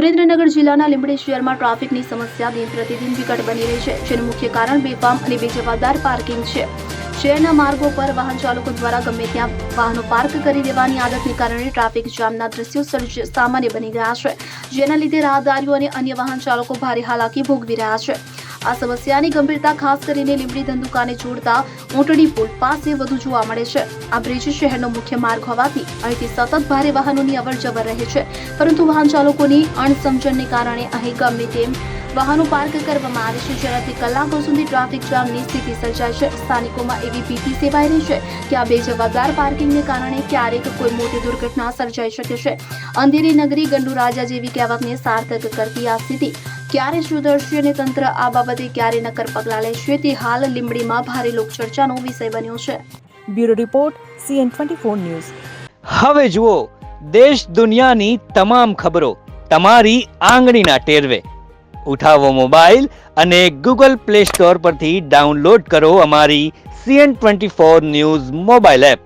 સુરેન્દ્રનગર જિલ્લાના લીંબડી શહેરમાં ટ્રાફિકની સમસ્યા દિન પ્રતિદિન વિકટ બની રહી છે, જેનું મુખ્ય કારણ બેફામ અને બેજવાબદાર પાર્કિંગ છે। શહેરના માર્ગો પર વાહન ચાલકો દ્વારા ગમે ત્યાં વાહનો પાર્ક કરી દેવાની આદતને કારણે ટ્રાફિક જામના દ્રશ્યો સામાન્ય બની ગયા છે, જેના લીધે રાહદારીઓ અને અન્ય વાહન ચાલકો ભારે હાલાકી ભોગવી રહ્યા છે। આ સમસ્યાની ગંભીરતા ખાસ કરીને લીંબડી ધંધુકાને જોડતા ઊંટડી પુલ પાસે વધુ જોવા મળે છે। આ બ્રિજ શહેરનો મુખ્ય માર્ગ હોવાથી અહીંથી સતત ભારે વાહનોની અવરજવર રહે છે, પરંતુ વાહન ચાલકોની અણસમજણને કારણે અહીં ગમે તેમ વાહનો પાર્ક કરવામાં આવે છે, જેનાથી કલાકો સુધી ટ્રાફિક જામની સ્થિતિ સર્જાય છે। સ્થાનિકોમાં એવી ભીતિ સેવાઈ રહી છે કે આ બેજવાબદાર પાર્કિંગને કારણે ક્યારેક કોઈ મોટી દુર્ઘટના સર્જાઈ શકે છે। અંધેરી નગરી ગંડુ રાજા જેવી કહેવતને સાર્થક કરતી આ સ્થિતિ ક્યારે સુધરશે અને તંત્ર આ બાબતે ક્યારે નક્કર પગલાં લેશે, તે હાલ લીંબડીમાં ભારે લોકચર્ચાનો વિષય બન્યો છે। Bureau report CN24 news. હવે જુઓ દેશ દુનિયાની તમામ ખબરો તમારી આંગળીના ટેરવે। ઉઠાવો મોબાઈલ અને Google Play Store પરથી ડાઉનલોડ કરો અમારી CN24 ન્યૂઝ મોબાઈલ એપ।